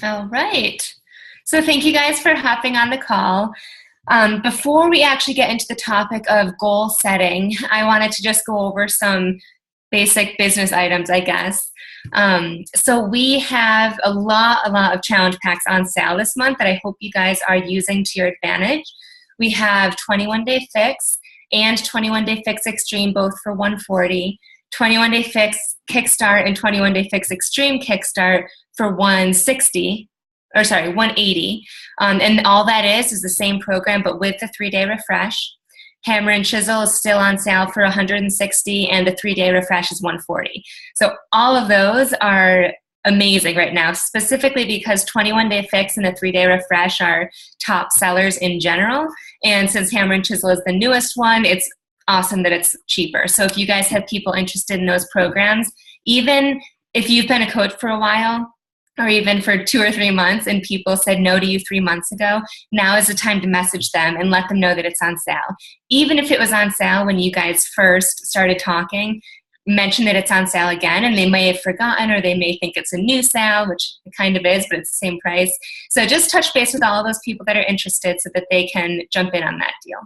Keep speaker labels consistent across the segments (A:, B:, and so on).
A: All right. So thank you guys for hopping on the call. Before we actually get into the topic of goal setting, I wanted to just go over some basic business items, I guess. So we have a lot of challenge packs on sale this month that I hope you guys are using to your advantage. We have 21 Day Fix and 21 Day Fix Extreme, both for $140. 21 Day Fix Kickstart and 21 Day Fix Extreme Kickstart for $180. And all that is the same program, but with the 3-day refresh. Hammer and Chisel is still on sale for $160, and the 3-day refresh is $140. So all of those are amazing right now, specifically because 21 Day Fix and the 3-day refresh are top sellers in general. And since Hammer and Chisel is the newest one, it's awesome that it's cheaper. So if you guys have people interested in those programs, even if you've been a coach for a while, or even for 2 or 3 months, and people said no to you 3 months ago, now is the time to message them and let them know that it's on sale. Even if it was on sale when you guys first started talking, mention that it's on sale again, and they may have forgotten, or they may think it's a new sale, which it kind of is, but it's the same price. So just touch base with all of those people that are interested so that they can jump in on that deal.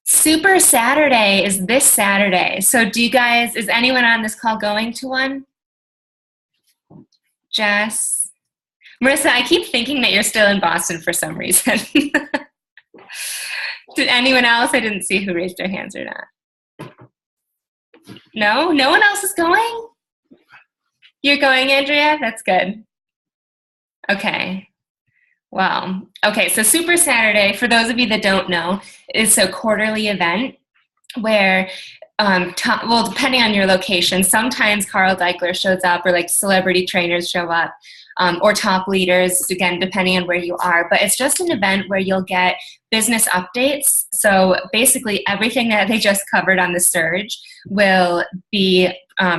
A: Super Saturday is this Saturday. So is anyone on this call going to one? Jess? Marissa, I keep thinking that you're still in Boston for some reason. Did anyone else? I didn't see who raised their hands or not. No? No one else is going? You're going, Andrea? That's good. Okay. Wow. Okay, so Super Saturday, for those of you that don't know, is a quarterly event where, depending on your location, sometimes Carl Deichler shows up, or like celebrity trainers show up, or top leaders, again, depending on where you are. But it's just an event where you'll get business updates. So basically everything that they just covered on the Surge will be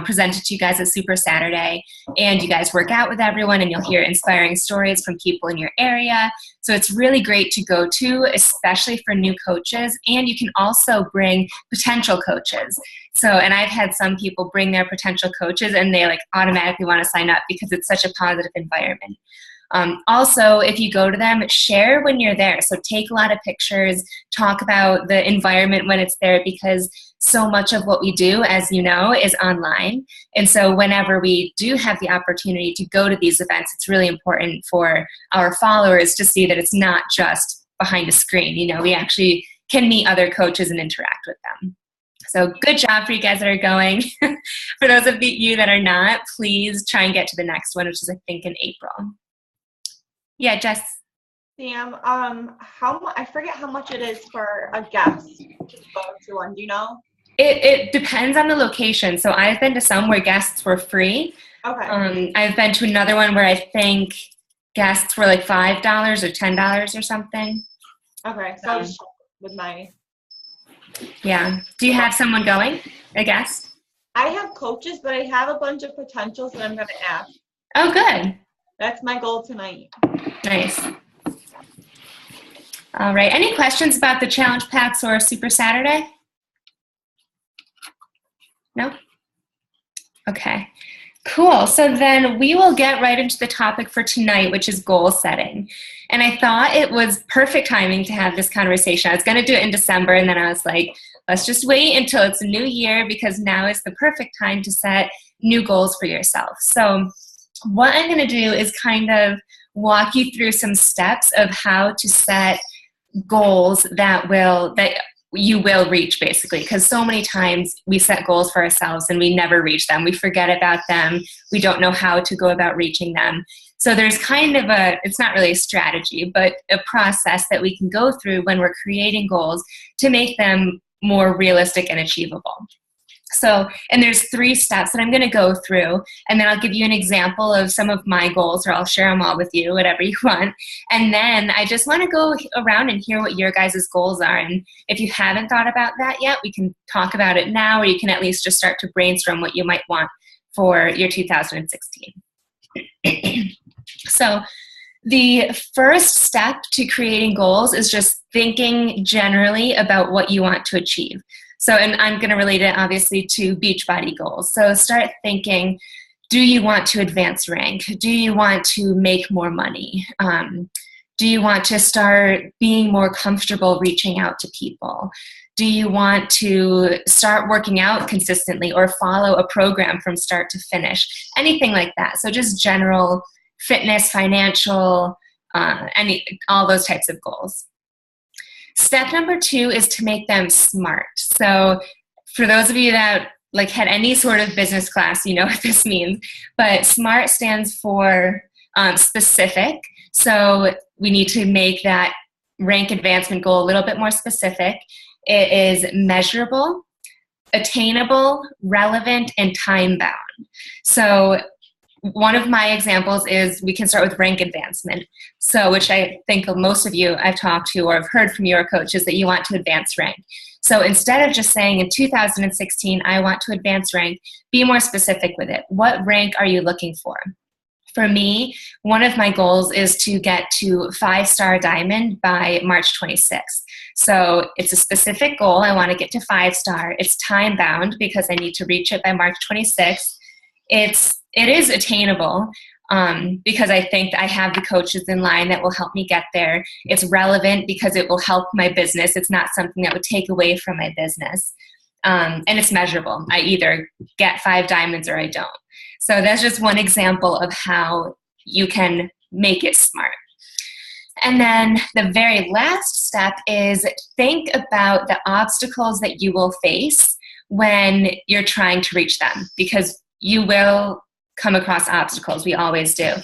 A: presented to you guys at Super Saturday, and you guys work out with everyone, and you'll hear inspiring stories from people in your area. So it's really great to go to, especially for new coaches, and you can also bring potential coaches. So, and I've had some people bring their potential coaches, and they like automatically want to sign up because it's such a positive environment. Also, if you go to them, share when you're there. So take a lot of pictures, talk about the environment when it's there, because so much of what we do, as you know, is online. And so whenever we do have the opportunity to go to these events, it's really important for our followers to see that it's not just behind a screen. You know, we actually can meet other coaches and interact with them. So good job for you guys that are going. For those of you that are not, please try and get to the next one, which is, I think, in April. Yeah, Jess.
B: Sam, I forget how much it is for a guest to go to one. Do you know?
A: It depends on the location. So I've been to some where guests were free.
B: Okay.
A: I've been to another one where I think guests were like $5 or $10 or something.
B: Okay. So I was with my.
A: Yeah. Do you have someone going? A guest?
B: I have coaches, but I have a bunch of potentials that I'm going to ask.
A: Oh, good.
B: That's my goal tonight.
A: Nice. All right. Any questions about the challenge packs or Super Saturday? No? Okay. Cool. So then we will get right into the topic for tonight, which is goal setting. And I thought it was perfect timing to have this conversation. I was going to do it in December, and then I was like, let's just wait until it's a new year, because now is the perfect time to set new goals for yourself. So what I'm going to do is kind of walk you through some steps of how to set goals that you will reach, basically, because so many times we set goals for ourselves and we never reach them. We forget about them. We don't know how to go about reaching them. So there's kind of it's not really a strategy, but a process that we can go through when we're creating goals to make them more realistic and achievable. So, and there's 3 steps that I'm going to go through, and then I'll give you an example of some of my goals, or I'll share them all with you, whatever you want. And then I just want to go around and hear what your guys' goals are. And if you haven't thought about that yet, we can talk about it now, or you can at least just start to brainstorm what you might want for your 2016. So the first step to creating goals is just thinking generally about what you want to achieve. So, and I'm going to relate it obviously to Beachbody goals. So start thinking, do you want to advance rank? Do you want to make more money? Do you want to start being more comfortable reaching out to people? Do you want to start working out consistently or follow a program from start to finish? Anything like that. So just general fitness, financial, all those types of goals. Step number 2 is to make them SMART. So for those of you that like had any sort of business class, you know what this means. But SMART stands for specific. So we need to make that rank advancement goal a little bit more specific. It is measurable, attainable, relevant, and time-bound. So one of my examples is we can start with rank advancement. So which I think most of you I've talked to or have heard from your coaches that you want to advance rank. So instead of just saying in 2016, I want to advance rank, be more specific with it. What rank are you looking for? For me, one of my goals is to get to 5-star diamond by March 26th. So it's a specific goal. I want to get to 5-star. It's time bound because I need to reach it by March 26th. It is attainable because I think I have the coaches in line that will help me get there. It's relevant because it will help my business. It's not something that would take away from my business. And it's measurable. I either get 5 diamonds or I don't. So that's just one example of how you can make it SMART. And then the very last step is think about the obstacles that you will face when you're trying to reach them, because you will come across obstacles. We always do.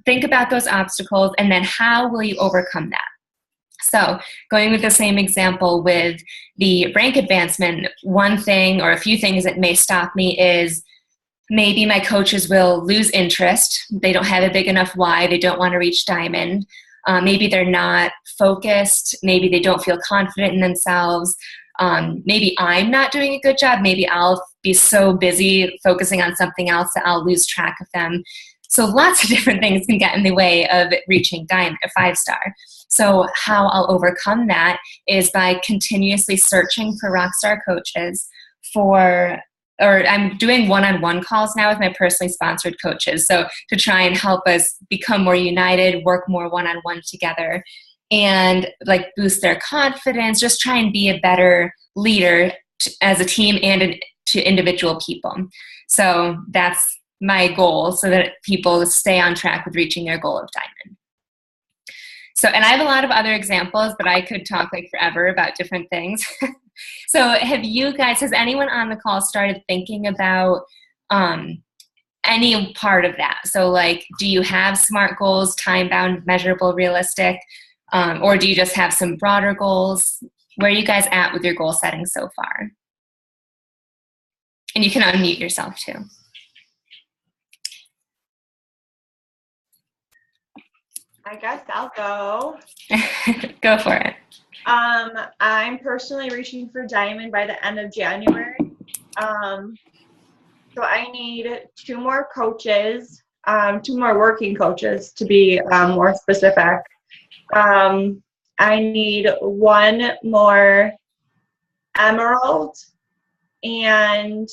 A: Think about those obstacles and then how will you overcome that? So going with the same example with the rank advancement, one thing or a few things that may stop me is maybe my coaches will lose interest. They don't have a big enough why. They don't want to reach diamond. Maybe they're not focused. Maybe they don't feel confident in themselves. Maybe I'm not doing a good job. Maybe I'll be so busy focusing on something else that I'll lose track of them. So lots of different things can get in the way of reaching diamond, a 5-star. So how I'll overcome that is by continuously searching for rockstar coaches I'm doing one-on-one calls now with my personally sponsored coaches. So to try and help us become more united, work more one-on-one together, and like boost their confidence, just try and be a better leader as a team and to individual people. So that's my goal, so that people stay on track with reaching their goal of diamond. So, and I have a lot of other examples, but I could talk like forever about different things. So has anyone on the call started thinking about any part of that? So like, do you have SMART goals, time-bound, measurable, realistic? Or do you just have some broader goals? Where are you guys at with your goal setting so far? And you can unmute yourself too.
B: I guess I'll go.
A: Go for it.
B: I'm personally reaching for diamond by the end of January. So I need 2 more coaches, 2 more working coaches to be more specific. I need 1 more emerald, and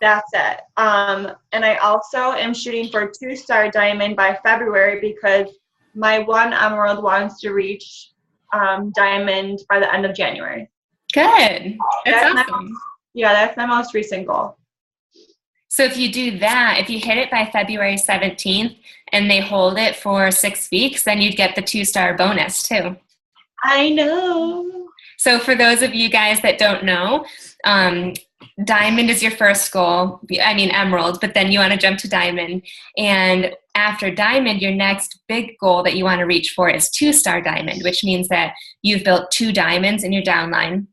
B: that's it. And I also am shooting for 2-star diamond by February because my 1 emerald wants to reach diamond by the end of January.
A: Good. That's awesome.
B: That's my most recent goal.
A: So if you do that, if you hit it by February 17th and they hold it for 6 weeks, then you'd get the 2-star bonus too.
B: I know.
A: So for those of you guys that don't know, diamond is your first goal. I mean emerald, but then you want to jump to diamond. And after diamond, your next big goal that you want to reach for is 2-star diamond, which means that you've built 2 diamonds in your downline.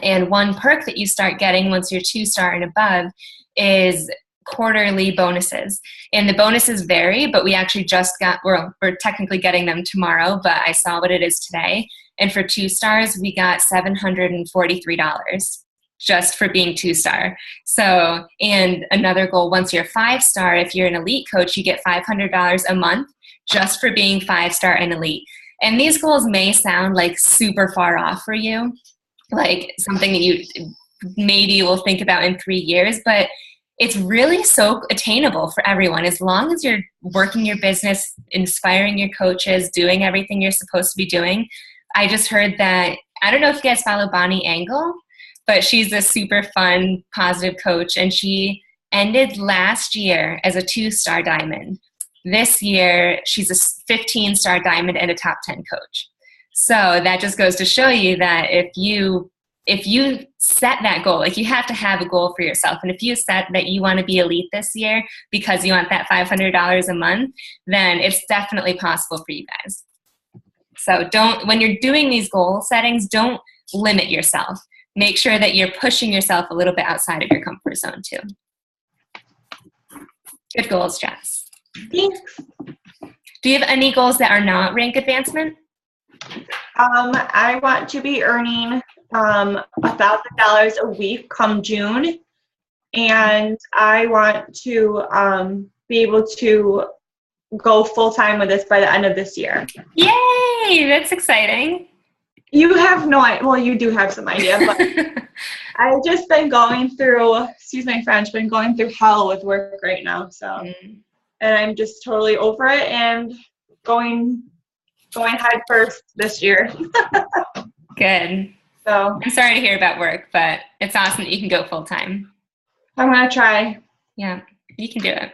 A: And one perk that you start getting once you're 2-star and above is quarterly bonuses. And the bonuses vary, but we actually we're technically getting them tomorrow, but I saw what it is today. And for 2 stars, we got $743 just for being 2-star. So, and another goal, once you're 5-star, if you're an elite coach, you get $500 a month just for being 5-star and elite. And these goals may sound like super far off for you, like something that you maybe we'll think about in 3 years, but it's really so attainable for everyone. As long as you're working your business, inspiring your coaches, doing everything you're supposed to be doing. I just heard that, I don't know if you guys follow Bonnie Engel, but she's a super fun, positive coach, and she ended last year as a 2-star diamond. This year, she's a 15-star diamond and a top 10 coach. So that just goes to show you that if you set that goal, like you have to have a goal for yourself. And if you set that you want to be elite this year because you want that $500 a month, then it's definitely possible for you guys. So when you're doing these goal settings, don't limit yourself. Make sure that you're pushing yourself a little bit outside of your comfort zone too. Good goals, Jess.
B: Thanks.
A: Do you have any goals that are not rank advancement?
B: I want to be earning $1,000 a week come June, and I want to be able to go full time with this by the end of this year.
A: Yay! That's exciting.
B: You have no idea. Well, you do have some idea, but I've just been going through, excuse my French, been going through hell with work right now. So, and I'm just totally over it and going head first this year.
A: Good.
B: So
A: I'm sorry to hear about work, but it's awesome that you can go full time.
B: I'm gonna try.
A: Yeah, you can do it.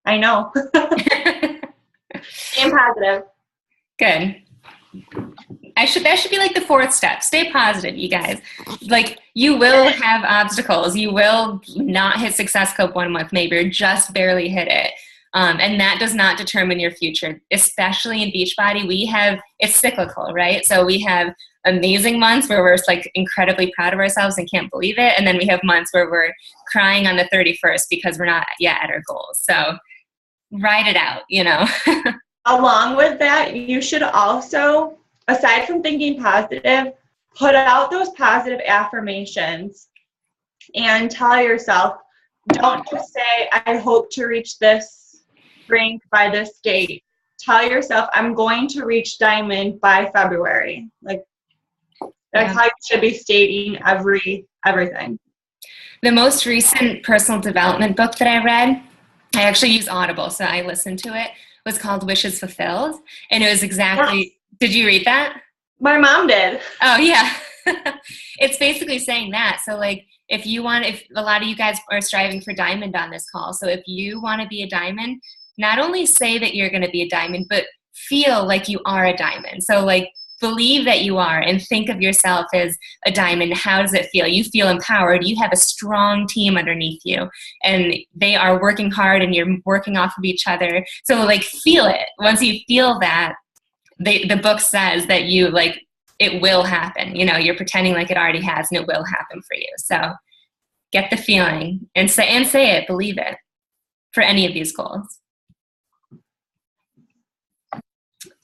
B: I know. Being positive.
A: Good. That should be like the 4th step. Stay positive, you guys. Like, you will have obstacles. You will not hit Success Club 1 month, maybe, or just barely hit it. And that does not determine your future, especially in Beachbody. It's cyclical, right? So we have amazing months where we're like incredibly proud of ourselves and can't believe it. And then we have months where we're crying on the 31st because we're not yet at our goals. So ride it out, you know.
B: Along with that, you should also, aside from thinking positive, put out those positive affirmations and tell yourself, don't just say, I hope to reach this rank by this date. Tell yourself, I'm going to reach diamond by February. Like, that's how you should be stating everything.
A: The most recent personal development book that I read, I actually use Audible, so I listened to it, was called Wishes Fulfilled. And it was exactly, Did you read that?
B: My mom did.
A: Oh, yeah. It's basically saying that. So, like, if a lot of you guys are striving for diamond on this call, so if you want to be a diamond, not only say that you're going to be a diamond, but feel like you are a diamond. So, like, believe that you are and think of yourself as a diamond. How does it feel? You feel empowered. You have a strong team underneath you, and they are working hard, and you're working off of each other. So, like, feel it. Once you feel that, the book says that it will happen. You know, you're pretending like it already has, and it will happen for you. So get the feeling and say it, believe it for any of these goals.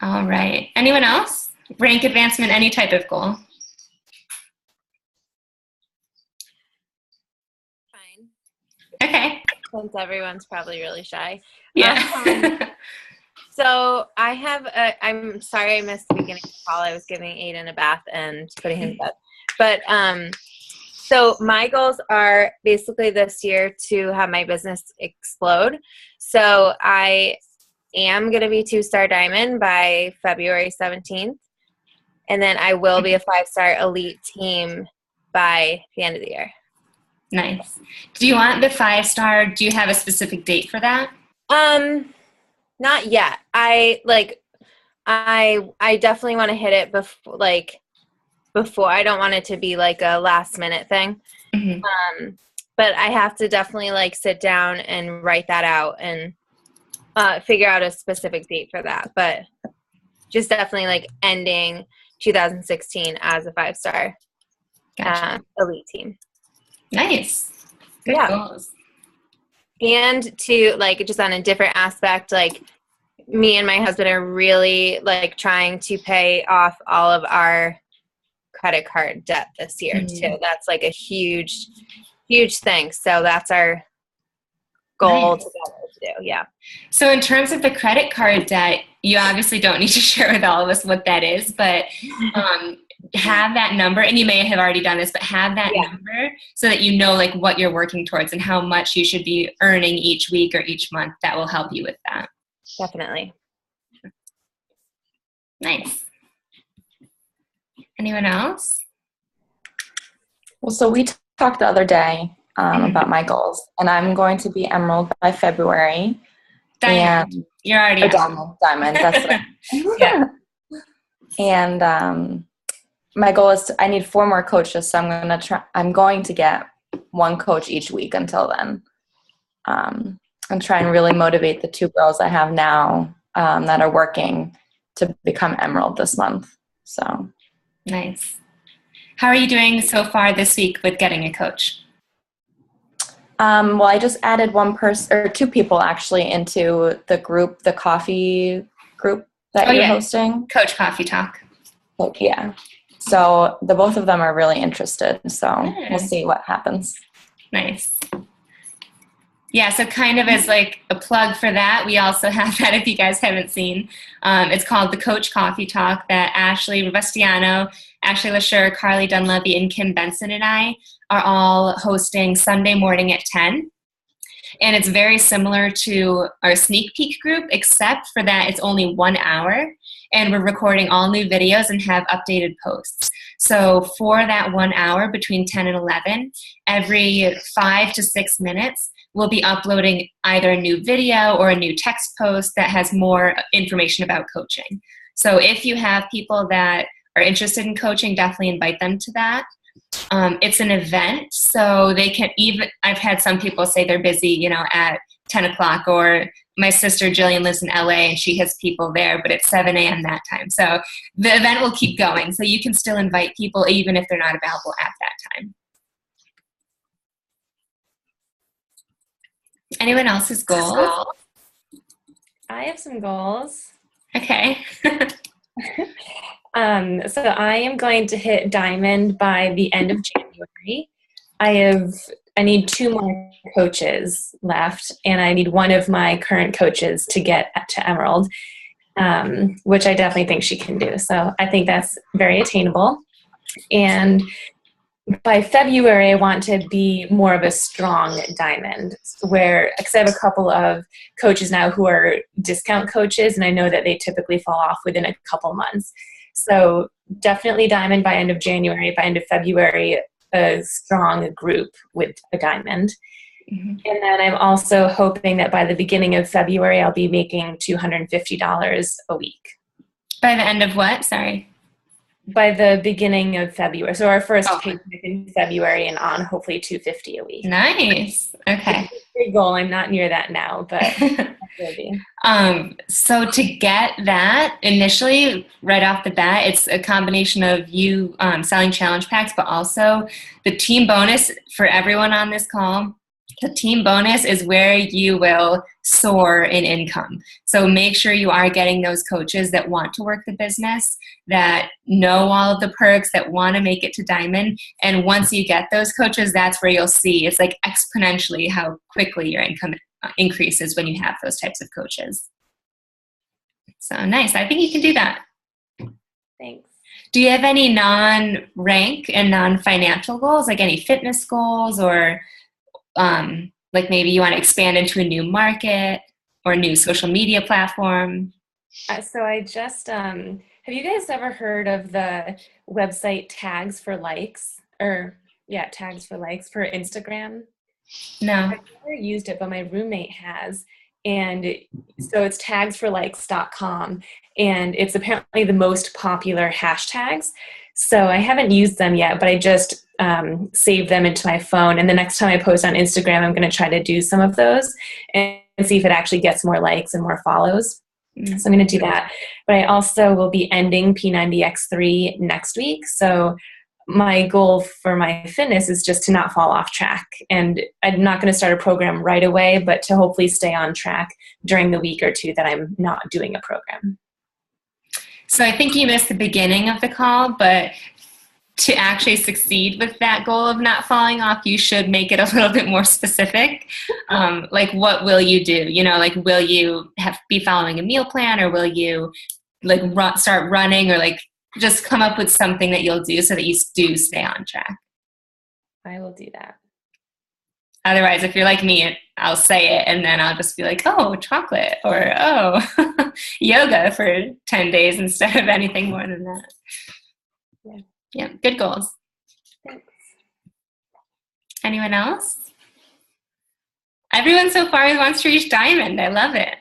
A: All right. Anyone else? Rank advancement, any type of goal?
C: Fine.
A: Okay.
C: Since everyone's probably really shy.
A: Yeah.
C: So I have I'm sorry I missed the beginning of the call. I was giving Aiden a bath and putting him to bed. But so my goals are basically this year to have my business explode. So I am going to be 2-star diamond by February 17th. And then I will be a 5-star elite team by the end of the year.
A: Nice. Do you want the 5-star? Do you have a specific date for that?
C: Not yet. I definitely want to hit it before. I don't want it to be like a last minute thing. Mm-hmm. But I have to definitely sit down and write that out and figure out a specific date for that. But just definitely ending 2016 as a 5-star elite team.
A: Nice. Good goals.
C: And to just on a different aspect, me and my husband are really trying to pay off all of our credit card debt this year too. That's a huge thing. So that's our goal together to do. Yeah.
A: So in terms of the credit card debt, you obviously don't need to share with all of us what that is, but have that number, and you may have already done this, but have that number so that you know like what you're working towards and how much you should be earning each week or each month. That will help you with that.
C: Definitely.
A: Nice. Anyone else?
D: Well, so we talked the other day about my goals, and I'm going to be Emerald by February.
A: Diamond. You're already
D: Diamond. That's what yeah. And my goal is I need 4 more coaches, so I'm going to get 1 coach each week until then. And try and really motivate the 2 girls I have now that are working to become Emerald this month. So
A: nice. How are you doing so far this week with getting a coach?
D: Well, I just added 1 person or 2 people actually into the group, the coffee group that you're hosting.
A: Coach Coffee Talk.
D: Yeah. So the both of them are really interested. So we'll see what happens.
A: Nice. Yeah, so kind of as like a plug for that, we also have that if you guys haven't seen. It's called the Coach Coffee Talk that Ashley Robustiano, Ashley Lashur, Carly Dunleavy, and Kim Benson and I are all hosting Sunday morning at 10. And it's very similar to our sneak peek group, except for that it's only 1 hour. And we're recording all new videos and have updated posts. So for that 1 hour between 10 and 11, every 5 to 6 minutes, we'll be uploading either a new video or a new text post that has more information about coaching. So if you have people that are interested in coaching, definitely invite them to that. It's an event, so they can even, I've had some people say they're busy, at 10 o'clock, or my sister Jillian lives in LA and she has people there, but it's 7 a.m. that time. So the event will keep going. So you can still invite people even if they're not available at that time. Anyone else's goals?
C: I have some goals.
A: Okay.
C: So I am going to hit Diamond by the end of January. I need 2 more coaches left, and I need one of my current coaches to get to Emerald, which I definitely think she can do. So I think that's very attainable. And by February, I want to be more of a strong Diamond, because I have a couple of coaches now who are discount coaches, and I know that they typically fall off within a couple months. So definitely Diamond by end of January. By end of February, a strong group with a Diamond. Mm-hmm. And then I'm also hoping that by the beginning of February, I'll be making $250 a week.
A: By the end of what? Sorry.
C: By the beginning of February. So our first paycheck in February and on, hopefully $250 a week.
A: Nice. Okay.
C: It's a big goal. I'm not near that now, but I will be.
A: So to get that initially, right off the bat, it's a combination of you selling challenge packs, but also the team bonus for everyone on this call. The team bonus is where you will soar in income. So make sure you are getting those coaches that want to work the business, that know all of the perks, that want to make it to Diamond. And once you get those coaches, that's where you'll see it's like exponentially how quickly your income increases when you have those types of coaches. So nice. I think you can do that.
C: Thanks.
A: Do you have any non-rank and non-financial goals, like any fitness goals, or like maybe you want to expand into a new market or a new social media platform?
C: So I just, have you guys ever heard of the website Tags for Likes? Tags for Likes for Instagram?
A: No.
C: I've never used it, but my roommate has. And so it's tagsforlikes.com. And it's apparently the most popular hashtags. So I haven't used them yet, but I just saved them into my phone. And the next time I post on Instagram, I'm going to try to do some of those and see if it actually gets more likes and more follows. Mm-hmm. So I'm going to do that. But I also will be ending P90X3 next week. So my goal for my fitness is just to not fall off track. And I'm not going to start a program right away, but to hopefully stay on track during the week or 2 that I'm not doing a program.
A: So I think you missed the beginning of the call, but to actually succeed with that goal of not falling off, you should make it a little bit more specific. Like, what will you do? Like, will you be following a meal plan, or will you start running, or like just come up with something that you'll do so that you do stay on track.
D: I will do that.
A: Otherwise, if you're like me, I'll say it and then I'll just be like, oh, chocolate, or oh, yoga for 10 days instead of anything more than that. Yeah, good goals.
C: Thanks.
A: Anyone else? Everyone so far wants to reach diamond. I love it.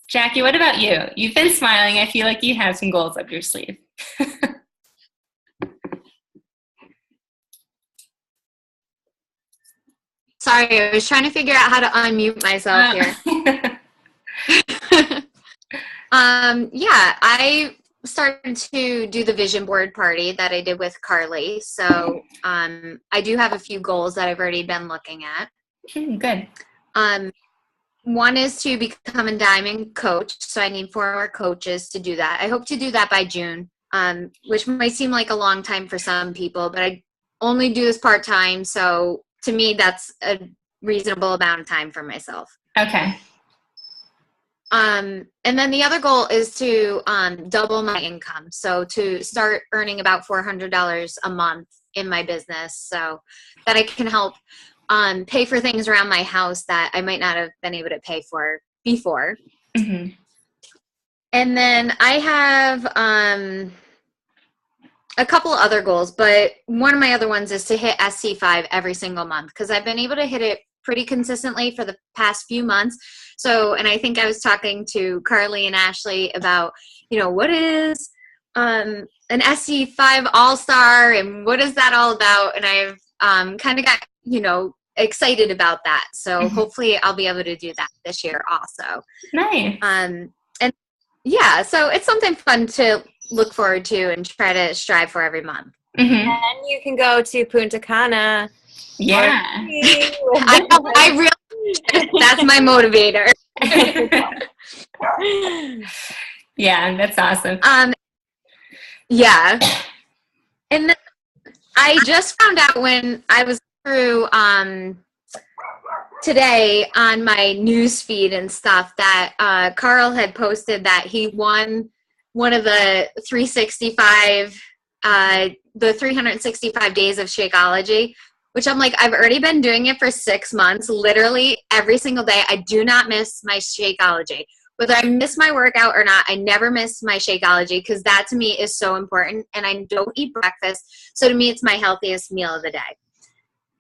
A: Jackie, what about you? You've been smiling. I feel like you have some goals up your sleeve.
E: Sorry, I was trying to figure out how to unmute myself here. Yeah, I started to do the vision board party that I did with Carly. So I do have a few goals that I've already been looking at.
A: Good.
E: One is to become a diamond coach. So I need 4 more coaches to do that. I hope to do that by June, which might seem like a long time for some people, but I only do this part-time. So to me, that's a reasonable amount of time for myself.
A: Okay.
E: And then the other goal is to double my income. So to start earning about $400 a month in my business so that I can help pay for things around my house that I might not have been able to pay for before.
A: Mm-hmm.
E: And then I have a couple other goals, but one of my other ones is to hit SC5 every single month because I've been able to hit it pretty consistently for the past few months. So, and I think I was talking to Carly and Ashley about, what is an SC5 All-Star and what is that all about? And I've kind of got, excited about that. So hopefully I'll be able to do that this year also.
A: Nice.
E: And yeah, so it's something fun to look forward to and try to strive for every month.
A: Mm-hmm.
C: And you can go to Punta Cana.
A: Yeah.
E: I really, that's my motivator.
A: Yeah, that's awesome.
E: Yeah. And then I just found out when I was through today on my news feed and stuff that Carl had posted that he won one of the 365 days of Shakeology, which I'm like, I've already been doing it for 6 months, literally every single day. I do not miss my Shakeology. Whether I miss my workout or not, I never miss my Shakeology because that to me is so important, and I don't eat breakfast. So to me, it's my healthiest meal of the day.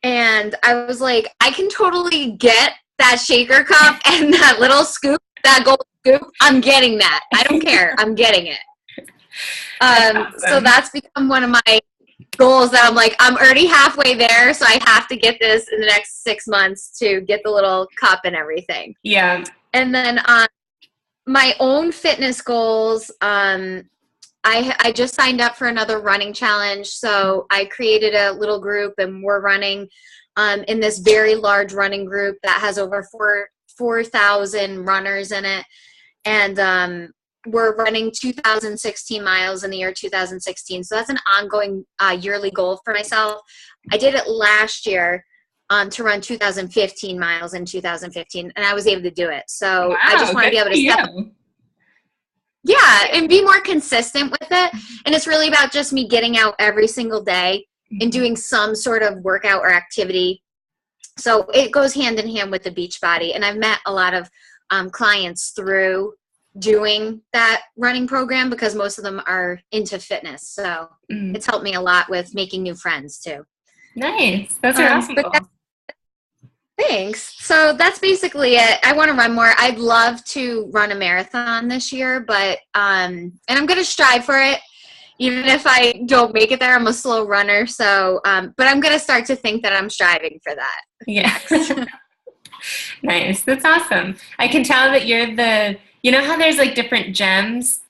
E: And I was like, I can totally get that shaker cup and that little scoop, that gold scoop. I'm getting that. I don't care. I'm getting it.
A: Awesome.
E: So that's become one of my goals that I'm like, I'm already halfway there. So I have to get this in the next 6 months to get the little cup and everything.
A: Yeah.
E: And then my own fitness goals, I just signed up for another running challenge. So I created a little group and we're running in this very large running group that has over 4,000 runners in it. And we're running 2,016 miles in the year 2016. So that's an ongoing yearly goal for myself. I did it last year to run 2,015 miles in 2015, and I was able to do it. So
A: wow,
E: I just want to be able to step up. Yeah, and be more consistent with it. And it's really about just me getting out every single day and doing some sort of workout or activity. So it goes hand in hand with the Beachbody. And I've met a lot of clients through doing that running program because most of them are into fitness. So it's helped me a lot with making new friends too.
A: Nice. That's awesome.
E: Thanks. So that's basically it. I want to run more. I'd love to run a marathon this year, but and I'm going to strive for it. Even if I don't make it there, I'm a slow runner. So, but I'm going to start to think that I'm striving for that.
A: Yes. Nice. That's awesome. I can tell that you're you know how there's like different gems?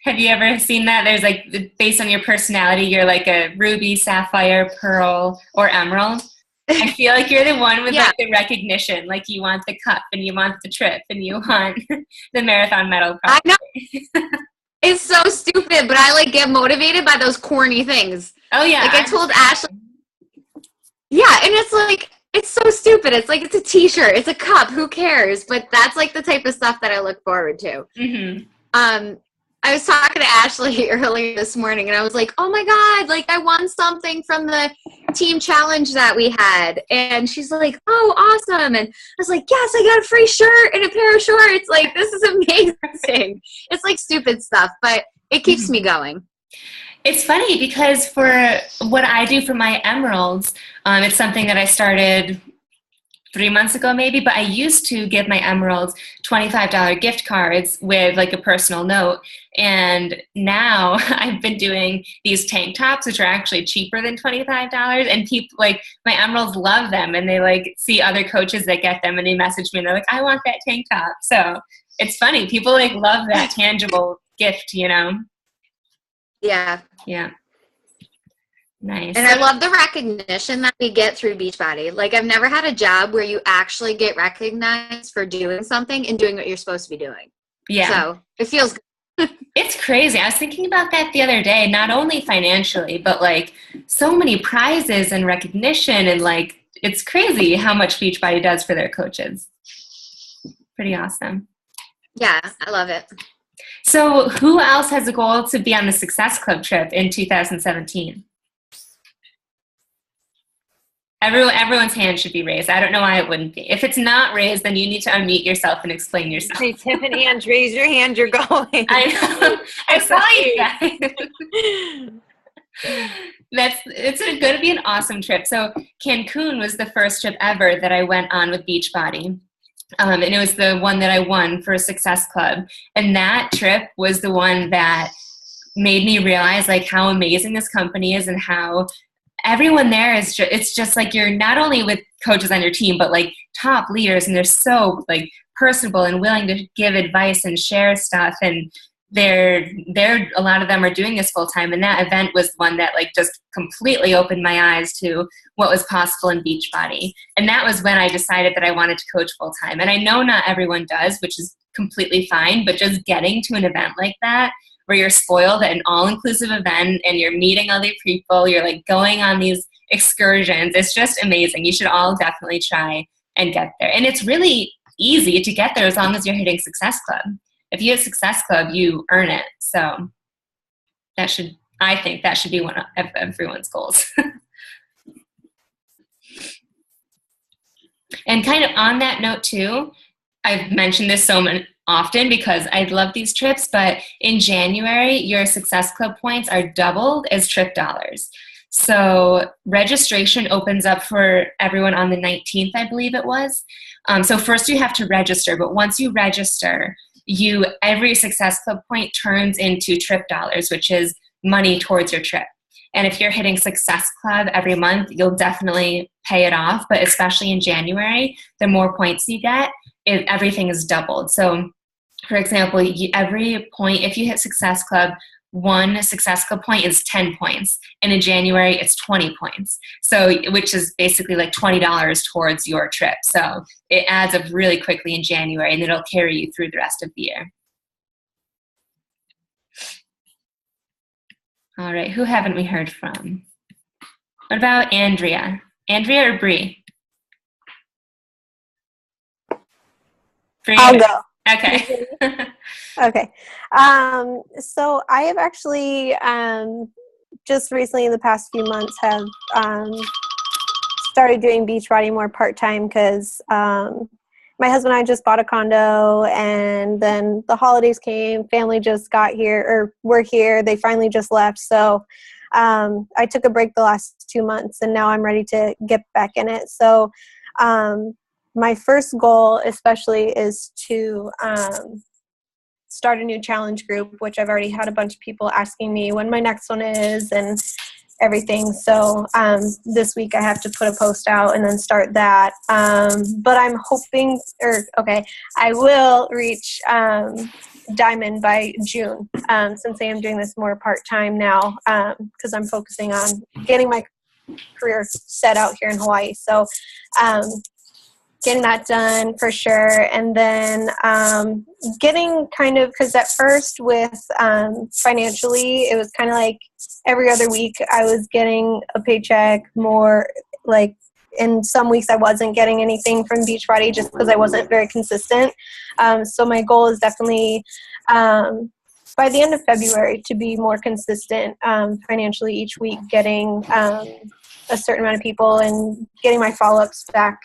A: Have you ever seen that? There's like, based on your personality, you're like a ruby, sapphire, pearl, or emerald. I feel like you're the one with like the recognition, like you want the cup and you want the trip and you want the marathon medal.
E: I know. It's so stupid, but I like get motivated by those corny things.
A: Oh yeah.
E: Like I told Ashley. Yeah, and it's like, it's so stupid. It's like, it's a t-shirt, it's a cup, who cares? But that's like the type of stuff that I look forward to. I was talking to Ashley earlier this morning, and I was like, oh my God, like I won something from the team challenge that we had. And she's like, oh, awesome. And I was like, yes, I got a free shirt and a pair of shorts. Like, this is amazing. It's like stupid stuff, but it keeps me going.
A: It's funny because for what I do for my emeralds, it's something that I started 3 months ago maybe, but I used to give my emeralds $25 gift cards with like a personal note. And now I've been doing these tank tops, which are actually cheaper than $25. And people like my emeralds love them, and they like see other coaches that get them, and they message me and they're like, I want that tank top. So it's funny. People like love that tangible gift, you know?
E: Yeah.
A: Yeah. Nice.
E: And I love the recognition that we get through Beachbody. Like, I've never had a job where you actually get recognized for doing something and doing what you're supposed to be doing.
A: Yeah.
E: So it feels good.
A: It's crazy. I was thinking about that the other day, not only financially, but like so many prizes and recognition, and like it's crazy how much Beachbody does for their coaches. Pretty awesome.
E: Yeah, I love it.
A: So who else has a goal to be on the Success Club trip in 2017? Everyone's hand should be raised. I don't know why it wouldn't be. If it's not raised, then you need to unmute yourself and explain yourself.
C: Hey, Tiffany, and raise your hand. You're going.
A: I know. I saw you guys. It's going to be an awesome trip. So Cancun was the first trip ever that I went on with Beachbody. And it was the one that I won for Success Club. And that trip was the one that made me realize like how amazing this company is, and how everyone there is it's just like you're not only with coaches on your team, but like top leaders, and they're so like personable and willing to give advice and share stuff. And they're a lot of them are doing this full time. And that event was one that like just completely opened my eyes to what was possible in Beachbody. And that was when I decided that I wanted to coach full time. And I know not everyone does, which is completely fine, but just getting to an event like that, where you're spoiled at an all-inclusive event and you're meeting other people, you're like going on these excursions. It's just amazing. You should all definitely try and get there. And it's really easy to get there as long as you're hitting Success Club. If you hit Success Club, you earn it. So I think that should be one of everyone's goals. And kind of on that note too, I've mentioned this often because I love these trips, but in January, your Success Club points are doubled as trip dollars. So registration opens up for everyone on the 19th, I believe it was. So first you have to register, but once you register, every Success Club point turns into trip dollars, which is money towards your trip. And if you're hitting Success Club every month, you'll definitely pay it off. But especially in January, the more points you get, everything is doubled. So for example, every point, if you hit Success Club, one Success Club point is 10 points. And in January, it's 20 points. So, which is basically like $20 towards your trip. So it adds up really quickly in January, and it'll carry you through the rest of the year. All right, who haven't we heard from? What about Andrea? Andrea or Bree? Bree?
F: I'll go.
A: Okay.
F: Okay. So I have actually just recently in the past few months have started doing Beachbody more part-time because my husband and I just bought a condo, and then the holidays came, family just got here, or were here, they finally just left. So I took a break the last 2 months, and now I'm ready to get back in it. So my first goal especially is to start a new challenge group, which I've already had a bunch of people asking me when my next one is and everything. So this week I have to put a post out and then start that. But I'm hoping, I will reach Diamond by June, since I am doing this more part-time now, because I'm focusing on getting my career set out here in Hawaii. So getting that done for sure. And then getting kind of, because at first with financially, it was kind of like every other week I was getting a paycheck more, like in some weeks I wasn't getting anything from Beachbody just because I wasn't very consistent. So my goal is definitely by the end of February to be more consistent financially each week, getting a certain amount of people and getting my follow-ups back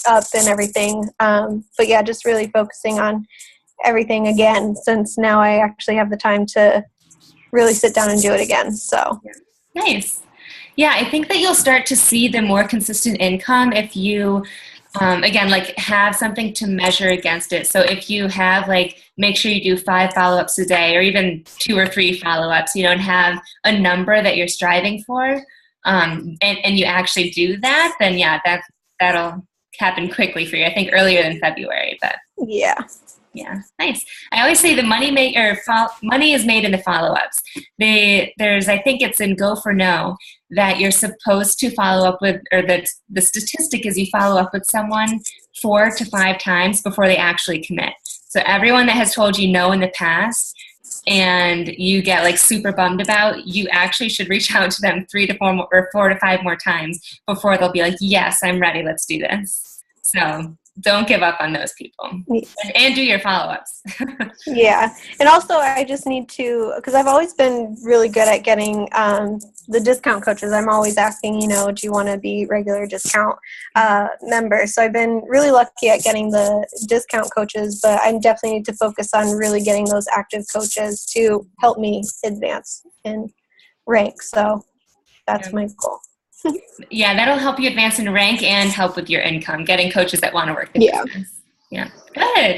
F: up and everything. But yeah, just really focusing on everything again, since now I actually have the time to really sit down and do it again. So
A: nice. Yeah, I think that you'll start to see the more consistent income if you, again, like have something to measure against it. So if you have like, make sure you do 5 follow-ups a day, or even 2 or 3 follow-ups, you know, and have a number that you're striving for, and you actually do that, then yeah, that'll happen quickly for you. I think earlier than February, but
F: yeah.
A: Yeah, nice. I always say the money is made in the follow-ups. There's, I think it's in Go for No, that you're supposed to follow up with, or the statistic is you follow up with someone 4 to 5 times before they actually commit. So everyone that has told you no in the past and you get like super bummed about, you actually should reach out to them 3 to 4 or 4 to 5 more times before they'll be like, yes, I'm ready, let's do this. So don't give up on those people, and do your follow-ups.
F: Yeah. And also I just need to, because I've always been really good at getting the discount coaches. I'm always asking, you know, do you want to be regular discount member? So I've been really lucky at getting the discount coaches, but I definitely need to focus on really getting those active coaches to help me advance in rank. So that's my goal.
A: Yeah, that'll help you advance in rank and help with your income, getting coaches that want to work the business. Yeah,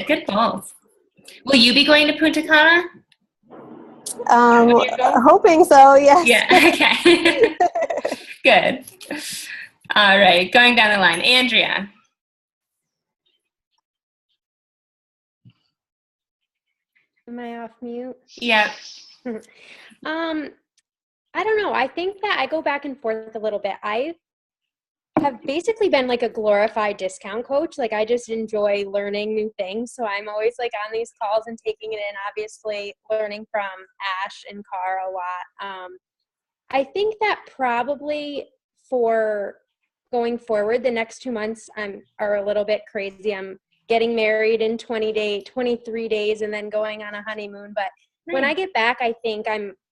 A: good goals. Will you be going to Punta Cana?
F: Hoping so, yes.
A: Yeah, okay. Good. All right, going down the line. Andrea.
G: Am I off mute?
A: Yep.
G: I don't know. I think that I go back and forth a little bit. I have basically been like a glorified discount coach. Like I just enjoy learning new things. So I'm always like on these calls and taking it in, obviously learning from Ash and Cara a lot. I think that probably for going forward, the next 2 months are a little bit crazy. I'm getting married in 23 days and then going on a honeymoon. But when I get back, I think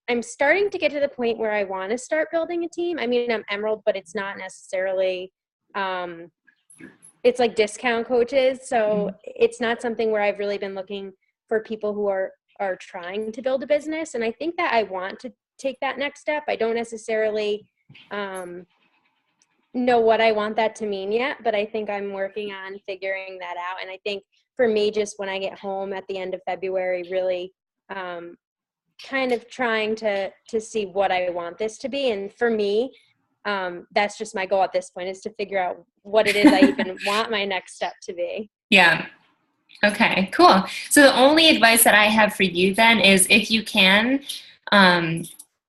G: I'm starting to get to the point where I want to start building a team. I mean, I'm Emerald, but it's not necessarily, it's like discount coaches. So it's not something where I've really been looking for people who are trying to build a business. And I think that I want to take that next step. I don't necessarily know what I want that to mean yet, but I think I'm working on figuring that out. And I think for me, just when I get home at the end of February, really, kind of trying to see what I want this to be. And for me, that's just my goal at this point, is to figure out what it is I even want my next step to be.
A: Yeah. Okay, cool. So the only advice that I have for you then is, if you can,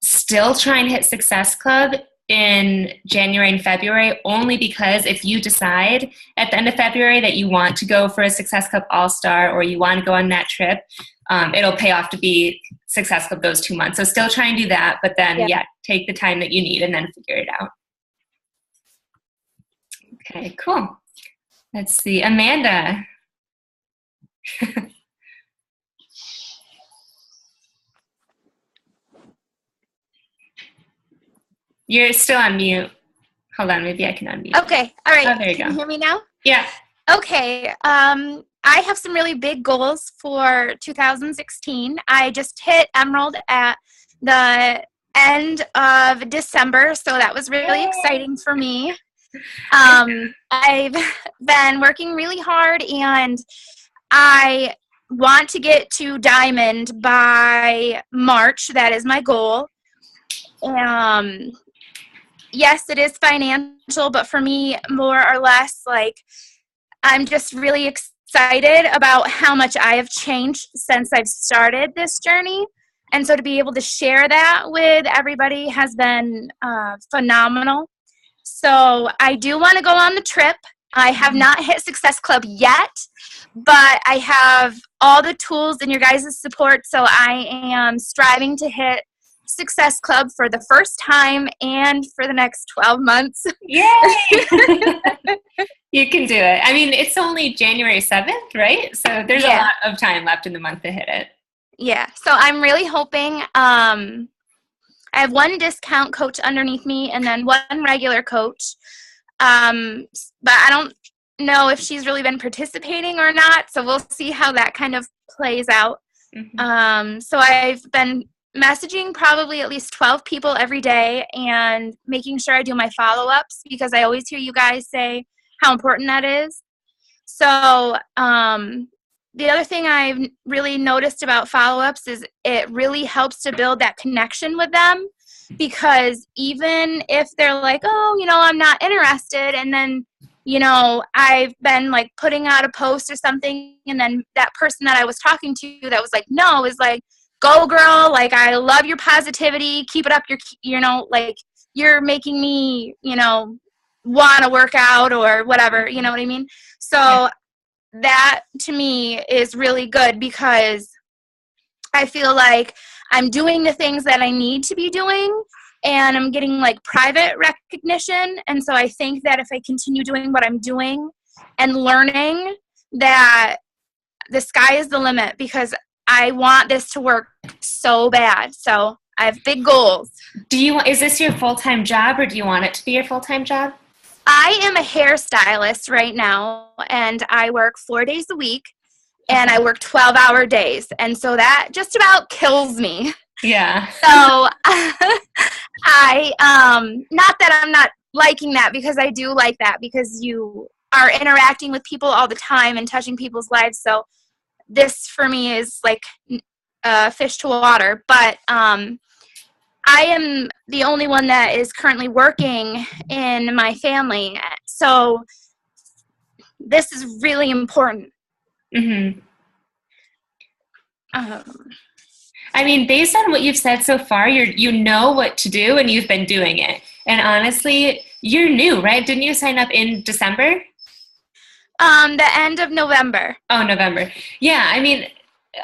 A: still try and hit Success Club in January and February, only because if you decide at the end of February that you want to go for a Success Club All-Star, or you want to go on that trip, it'll pay off to be Success Club those 2 months. So still try and do that, but then take the time that you need and then figure it out. Okay, cool. Let's see, Amanda. You're still on mute. Hold on, maybe I can unmute.
H: Okay, all right.
A: Oh, there you go.
H: Can you hear me now?
A: Yeah.
H: Okay, I have some really big goals for 2016. I just hit Emerald at the end of December, so that was really exciting for me. I've been working really hard, and I want to get to Diamond by March. That is my goal. Yes, it is financial, but for me, more or less, like, I'm just really excited about how much I have changed since I've started this journey. And so to be able to share that with everybody has been phenomenal. So I do want to go on the trip. I have not hit Success Club yet, but I have all the tools and your guys' support. So I am striving to hit Success Club for the first time and for the next 12 months.
A: Yay! You can do it. I mean, it's only January 7th, right? So there's a lot of time left in the month to hit it.
H: Yeah, so I'm really hoping, I have one discount coach underneath me and then one regular coach. But I don't know if she's really been participating or not, so we'll see how that kind of plays out. So I've been messaging probably at least 12 people every day and making sure I do my follow-ups, because I always hear you guys say how important that is. So the other thing I've really noticed about follow-ups is it really helps to build that connection with them, because even if they're like, oh, I'm not interested, and then, I've been like putting out a post or something, and then that person that I was talking to that was like, no, is like, go girl, like, I love your positivity, keep it up, like, you're making me, want to work out or whatever, you know what I mean? So that to me is really good, because I feel like I'm doing the things that I need to be doing, and I'm getting like private recognition. And so I think that if I continue doing what I'm doing and learning, that the sky is the limit, because I want this to work so bad. So I have big goals.
A: Is this your full-time job, or do you want it to be your full-time job?
H: I am a hairstylist right now, and I work 4 days a week, and I work 12-hour days. And so that just about kills me.
A: Yeah.
H: So not that I'm not liking that, because I do like that, because you are interacting with people all the time and touching people's lives. So this for me is like fish to water. But I am the only one that is currently working in my family. So this is really important.
A: Mm-hmm. I mean, based on what you've said so far, you know what to do, and you've been doing it. And honestly, you're new, right? Didn't you sign up in December?
H: The end of November.
A: Oh, November. Yeah, I mean,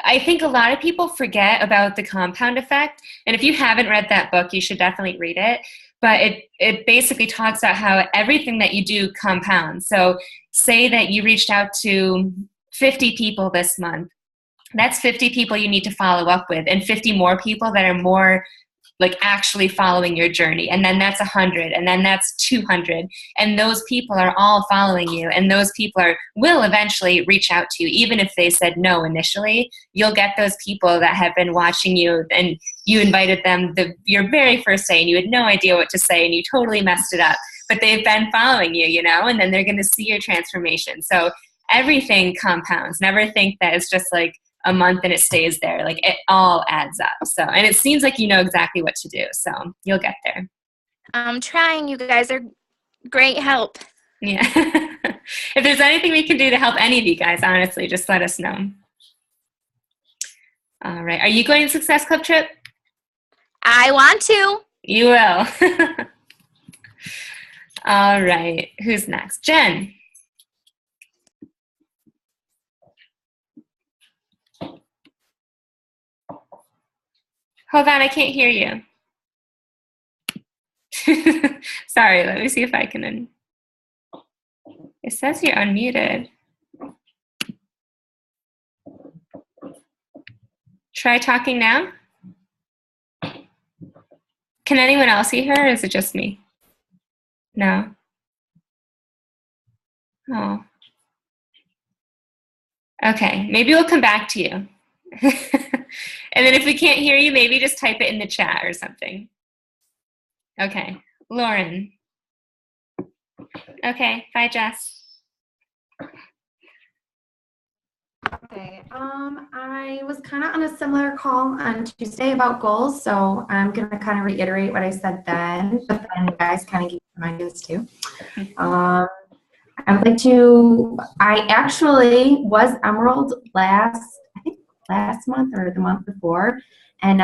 A: I think a lot of people forget about the compound effect. And if you haven't read that book, you should definitely read it. But it basically talks about how everything that you do compounds. So say that you reached out to 50 people this month. That's 50 people you need to follow up with, and 50 more people that are more like actually following your journey. And then that's 100, and then that's 200. And those people are all following you, and those people will eventually reach out to you. Even if they said no initially, you'll get those people that have been watching you, and you invited them your very first day, and you had no idea what to say, and you totally messed it up. But they've been following you, and then they're going to see your transformation. So everything compounds. Never think that it's just like a month and it stays there. Like, it all adds up. So, and it seems like you know exactly what to do. So you'll get there.
H: I'm trying. You guys are great help.
A: Yeah. If there's anything we can do to help any of you guys, honestly, just let us know. All right. Are you going to Success Club trip?
H: I want to.
A: You will. All right. Who's next? Jen. Hold on, I can't hear you. Sorry, let me see if I can. It says you're unmuted. Try talking now. Can anyone else see her, or is it just me? No. Oh. Okay, maybe we'll come back to you. And then if we can't hear you, maybe just type it in the chat or something. Okay, Lauren. Okay, bye, Jess.
I: Okay, I was kind of on a similar call on Tuesday about goals, so I'm going to kind of reiterate what I said then, but then you guys kind of give some ideas too. I actually was Emerald last month or the month before, and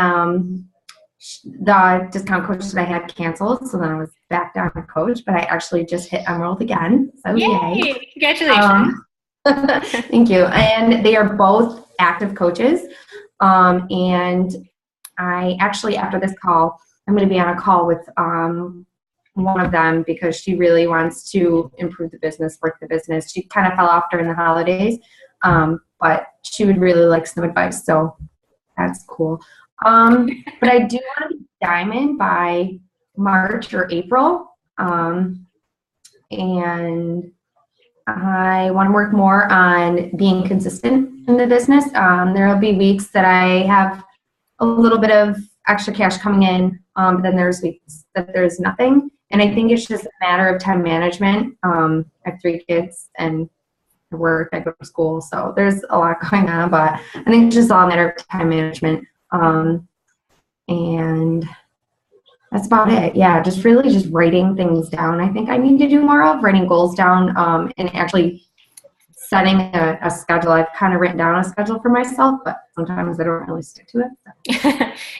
I: the discount coach that I had canceled, so then I was back down to coach, but I actually just hit Emerald again, so yay.
A: Congratulations.
I: Thank you. And they are both active coaches, and I actually, after this call, I'm going to be on a call with one of them, because she really wants to improve the business, work the business. She kind of fell off during the holidays, but she would really like some advice. So That's cool. But I do want to be diamond by March or April. And I want to work more on being consistent in the business. There will be weeks that I have a little bit of extra cash coming in, but then there's weeks that there's nothing. And I think it's just a matter of time management. I have 3 kids and I work, I go to school, so there's a lot going on, but I think it's just all a matter of time management. And that's about it. Yeah, just really just writing things down. I think I need to do more of writing goals down, and actually setting a schedule. I've kind of written down a schedule for myself, but sometimes I don't really stick to it. So.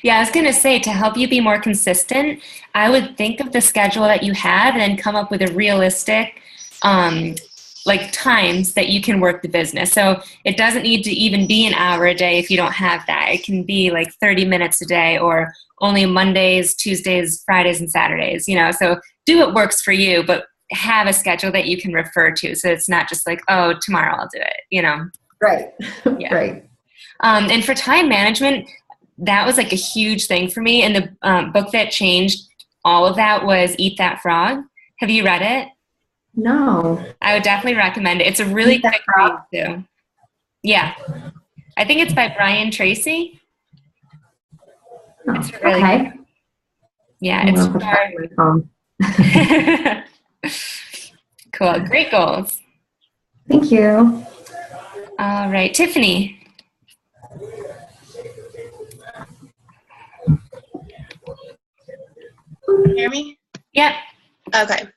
A: Yeah, I was going to say, to help you be more consistent, I would think of the schedule that you have and then come up with a realistic like times that you can work the business. So it doesn't need to even be an hour a day if you don't have that. It can be like 30 minutes a day, or only Mondays, Tuesdays, Fridays, and Saturdays, so do what works for you, but have a schedule that you can refer to. So it's not just like, oh, tomorrow I'll do it,
I: Right.
A: Yeah.
I: Right.
A: And for time management, that was like a huge thing for me. And the book that changed all of that was Eat That Frog. Have you read it?
I: No.
A: I would definitely recommend it. It's a really quick read too. Yeah. I think it's by Brian Tracy.
I: Oh,
A: It's really
I: okay.
A: good. Yeah, it's cool. Great goals.
I: Thank you.
A: All right, Tiffany.
J: Can you hear me?
A: Yep.
J: Okay.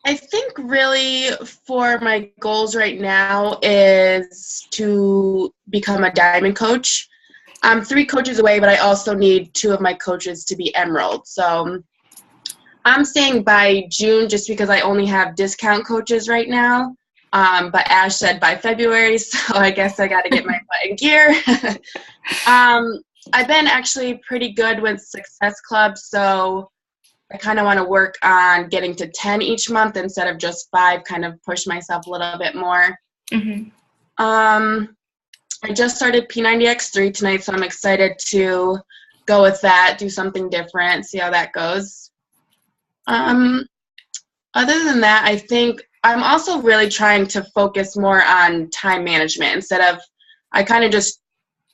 J: I think really for my goals right now is to become a diamond coach. I'm 3 coaches away, but I also need 2 of my coaches to be emerald. So I'm saying by June, just because I only have discount coaches right now. But Ash said by February, so I guess I got to get my butt in gear. I've been actually pretty good with Success Club, so I kind of want to work on getting to 10 each month instead of just 5, kind of push myself a little bit more.
A: Mm-hmm.
J: I just started P90X3 tonight, so I'm excited to go with that, do something different, see how that goes. Other than that, I think I'm also really trying to focus more on time management instead of, I kind of just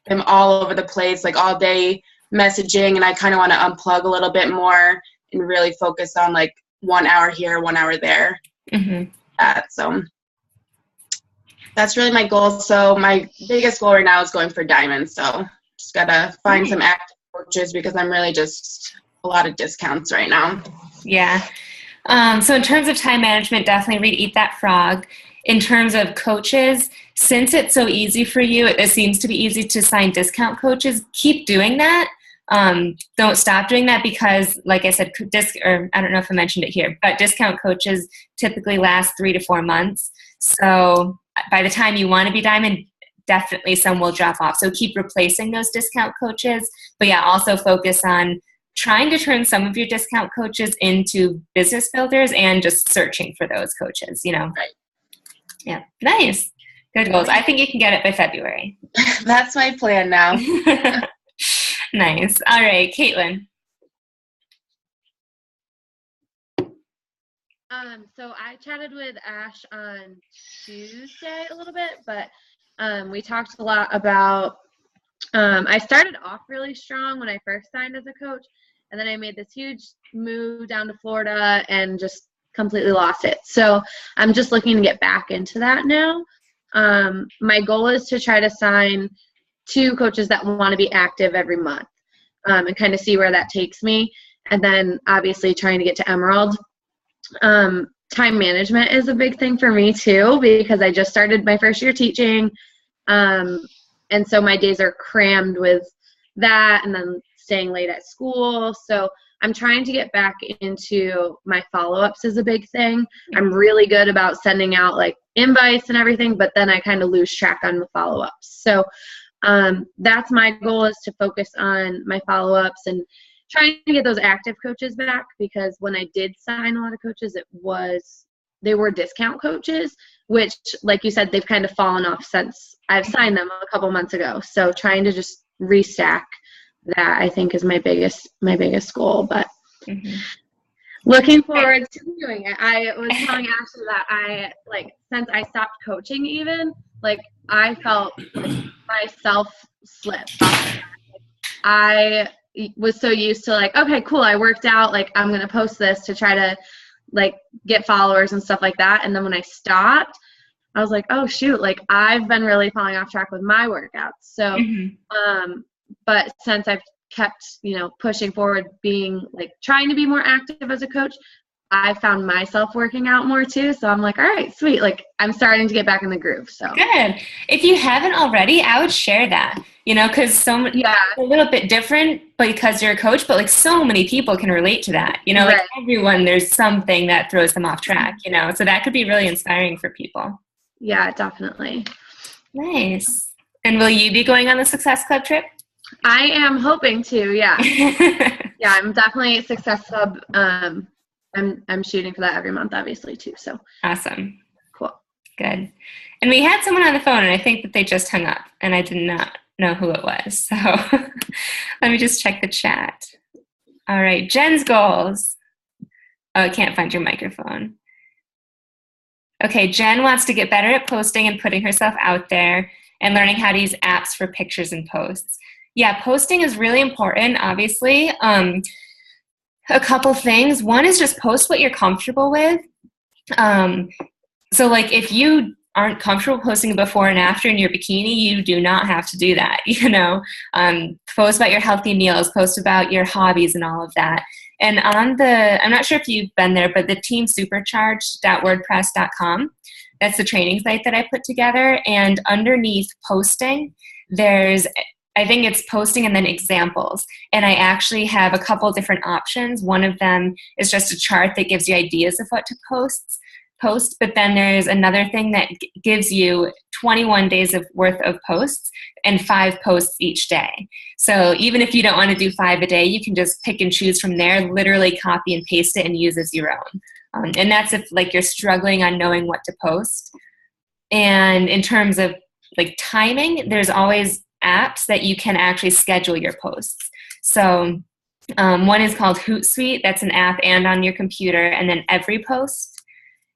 J: am all over the place, like all day messaging, and I kind of want to unplug a little bit more and really focus on like 1 hour here, 1 hour there.
A: Mm-hmm.
J: So that's really my goal. So my biggest goal right now is going for diamonds. So just gotta find some active coaches because I'm really just a lot of discounts right now.
A: Yeah. So in terms of time management, definitely read Eat That Frog. In terms of coaches, since it's so easy for you, it seems to be easy to sign discount coaches, keep doing that. Don't stop doing that because, like I said, I don't know if I mentioned it here, but discount coaches typically last 3 to 4 months. So by the time you want to be diamond, definitely some will drop off. So keep replacing those discount coaches. But yeah, also focus on trying to turn some of your discount coaches into business builders and just searching for those coaches, Right. Yeah. Nice. Good goals. I think you can get it by February.
J: That's my plan now.
A: Nice. All right, Caitlin.
G: So I chatted with Ash on Tuesday a little bit, but we talked a lot about, I started off really strong when I first signed as a coach, and then I made this huge move down to Florida and just completely lost it. So I'm just looking to get back into that now. My goal is to try to sign 2 coaches that want to be active every month, and kind of see where that takes me. And then obviously trying to get to Emerald. Time management is a big thing for me too, because I just started my first year teaching. And so my days are crammed with that and then staying late at school. So I'm trying to get back into my follow-ups is a big thing. I'm really good about sending out like invites and everything, but then I kind of lose track on the follow-ups. So that's my goal, is to focus on my follow-ups and trying to get those active coaches back, because when I did sign a lot of coaches, it was
K: they were discount coaches, which, like you said, they've kind of fallen off since I've signed them a couple months ago. So trying to just restack that, I think, is my biggest goal. But looking forward to doing it. I was telling Ashley that I, like, since I stopped coaching even, like, I felt like myself slip. I was so used to, like, okay, cool, I worked out, like, I'm going to post this to try to, like, get followers and stuff like that. And then when I stopped, I was like, oh, shoot, like, I've been really falling off track with my workouts. So, but since I've kept, you know, pushing forward, being, like, trying to be more active as a coach, I found myself working out more too. So I'm like, all right, sweet. Like, I'm starting to get back in the groove. So
A: good. If you haven't already, I would share that, you know, because it's a little bit different because you're a coach, but, like, so many people can relate to that, you know, like everyone, there's something that throws them off track, you know, so that could be really inspiring for people.
K: Yeah, definitely.
A: Nice. And will you be going on the Success Club trip?
K: I am hoping to, yeah. Yeah, I'm definitely a Success Club. I'm shooting for that every month, obviously, too. So
A: awesome.
K: Cool.
A: Good. And we had someone on the phone, and I think that they just hung up, and I did not know who it was. So let me just check the chat. All right, Jen's goals. Oh, I can't find your microphone. Okay, Jen wants to get better at posting and putting herself out there and learning how to use apps for pictures and posts. Yeah, posting is really important, obviously. A couple things. One is just post what you're comfortable with. So, like, if you aren't comfortable posting before and after in your bikini, you do not have to do that, you know. Post about your healthy meals, post about your hobbies and all of that. And on I'm not sure if you've been there, but the team Supercharged.wordpress.com, that's the training site that I put together. And underneath posting, I think it's posting and then examples. And I actually have a couple different options. One of them is just a chart that gives you ideas of what to post. But then there's another thing that gives you 21 days worth of posts and 5 posts each day. So even if you don't want to do 5 a day, you can just pick and choose from there, literally copy and paste it and use as your own. And that's if, like, you're struggling on knowing what to post. And in terms of, like, timing, there's always apps that you can actually schedule your posts. So one is called Hootsuite. That's an app and on your computer, and then Every Post.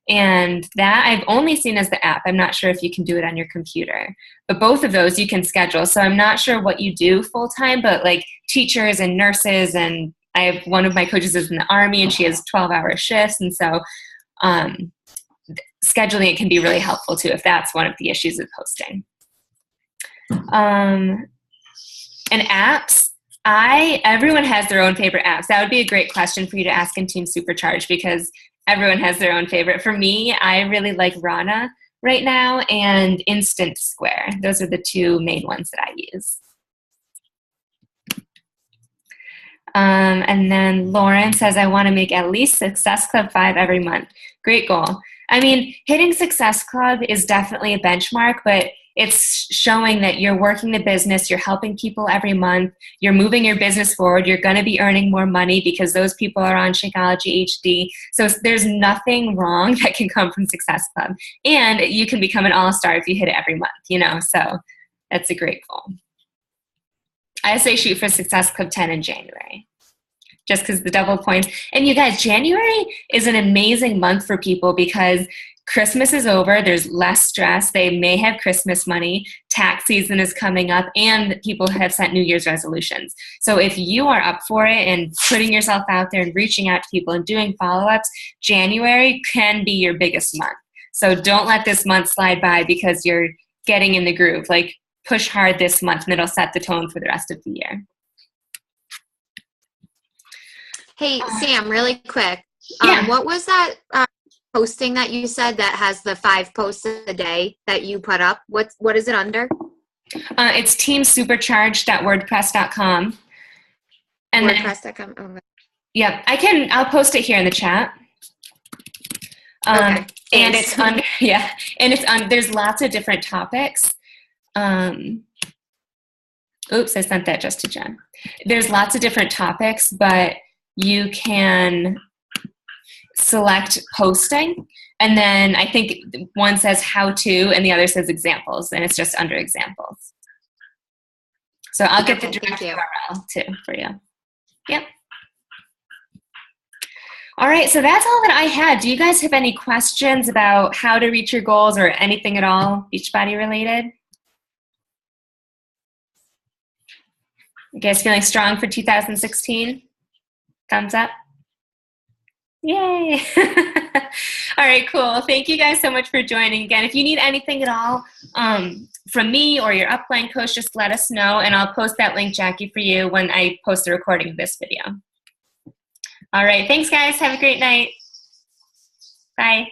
A: And that I've only seen as the app. I'm not sure if you can do it on your computer. But both of those you can schedule. So I'm not sure what you do full time, but, like, teachers and nurses, and I have one of my coaches is in the Army and she has 12-hour shifts. And so scheduling it can be really helpful too if that's one of the issues with posting. And apps, everyone has their own favorite apps. That would be a great question for you to ask in Team Supercharged because everyone has their own favorite. For me, I really like Rana right now and Instant Square. Those are the 2 main ones that I use. And then Lauren says, I want to make at least Success Club 5 every month. Great goal. I mean, hitting Success Club is definitely a benchmark, but it's showing that you're working the business, you're helping people every month, you're moving your business forward, you're going to be earning more money because those people are on Shakeology HD. So there's nothing wrong that can come from Success Club. And you can become an all-star if you hit it every month, you know, so that's a great goal. I say shoot for Success Club 10 in January, just because the double points. And you guys, January is an amazing month for people because Christmas is over, there's less stress, they may have Christmas money, tax season is coming up, and people have set New Year's resolutions. So if you are up for it and putting yourself out there and reaching out to people and doing follow-ups, January can be your biggest month. So don't let this month slide by because you're getting in the groove. Like, push hard this month and it'll set the tone for the rest of the year.
E: Hey, Sam, really quick.
A: Yeah.
E: What was that posting that you said that has the 5 posts a day that you put up? What is it under?
A: It's teamsupercharged.wordpress.com. And
E: WordPress.com. Oh,
A: yeah, I'll post it here in the chat.
E: Okay.
A: And it's under, yeah, and it's on, there's lots of different topics. Oops, I sent that just to Jen. There's lots of different topics, but you can select posting. And then I think one says how to and the other says examples, and it's just under examples. So I'll get the direct URL too for you. Yep. All right, so that's all that I had. Do you guys have any questions about how to reach your goals or anything at all Beachbody related? You guys feeling strong for 2016? Thumbs up? Yay! All right, cool. Thank you guys so much for joining. Again, if you need anything at all from me or your upline coach, just let us know, and I'll post that link, Jackie, for you when I post the recording of this video. All right, thanks, guys. Have a great night. Bye.